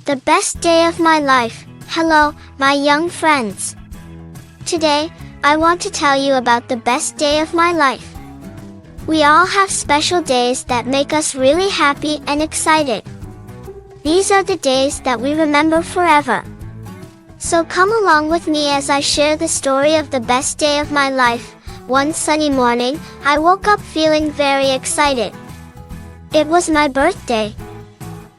The best day of my life. Hello, my young friends. Today, I want to tell you about the best day of my life. We all have special days that make us really happy and excited. These are the days that we remember forever. So come along with me as I share the story of the best day of my life. One sunny morning, I woke up feeling very excited. It was my birthday.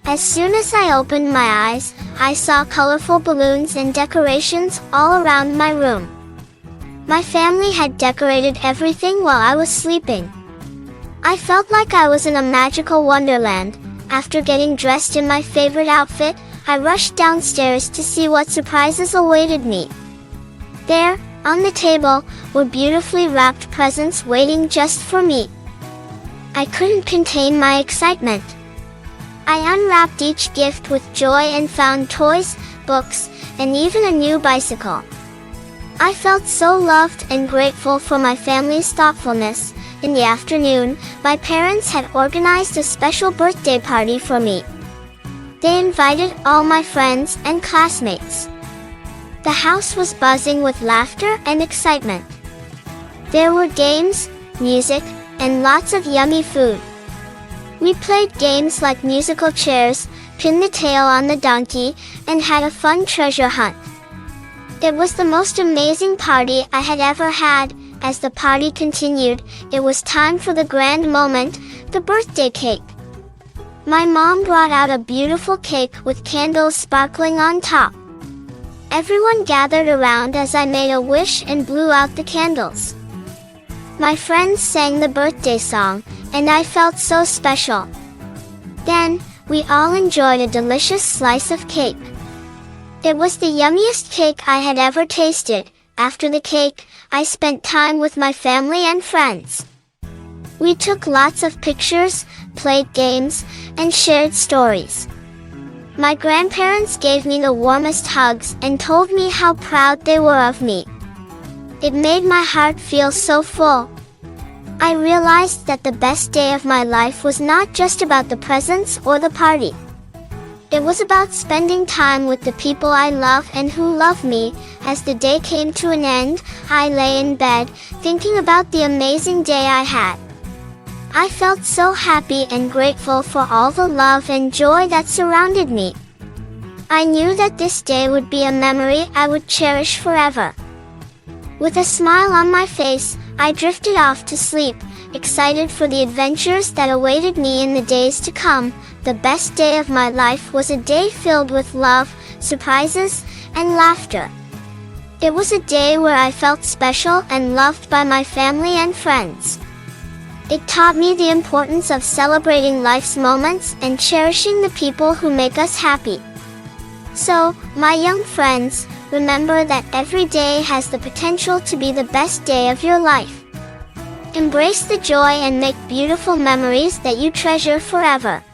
As soon as I opened my eyes, I saw colorful balloons and decorations all around my room. My family had decorated everything while I was sleeping. I felt like I was in a magical wonderland. After getting dressed in my favorite outfit, I rushed downstairs to see what surprises awaited me. There, on the table, were beautifully wrapped presents waiting just for me. I couldn't contain my excitement. I unwrapped each gift with joy and found toys, books, and even a new bicycle. I felt so loved and grateful for my family's thoughtfulness. In the afternoon, my parents had organized a special birthday party for me. They invited all my friends and classmates. The house was buzzing with laughter and excitement. There were games, music, and lots of yummy food. We played games like musical chairs, pin the tail on the donkey, and had a fun treasure hunt. It was the most amazing party I had ever had. As the party continued, it was time for the grand moment, the birthday cake. My mom brought out a beautiful cake with candles sparkling on top. Everyone gathered around as I made a wish and blew out the candles. My friends sang the birthday song, and I felt so special. Then, we all enjoyed a delicious slice of cake. It was the yummiest cake I had ever tasted. After the cake, I spent time with my family and friends. We took lots of pictures, played games, and shared stories. My grandparents gave me the warmest hugs and told me how proud they were of me. It made my heart feel so full. I realized that the best day of my life was not just about the presents or the party. It was about spending time with the people I love and who love me. As the day came to an end, I lay in bed, thinking about the amazing day I had. I felt so happy and grateful for all the love and joy that surrounded me. I knew that this day would be a memory I would cherish forever. With a smile on my face, I drifted off to sleep, excited for the adventures that awaited me in the days to come. The best day of my life was a day filled with love, surprises, and laughter. It was a day where I felt special and loved by my family and friends. It taught me the importance of celebrating life's moments and cherishing the people who make us happy. So, my young friends, remember that every day has the potential to be the best day of your life. Embrace the joy and make beautiful memories that you treasure forever.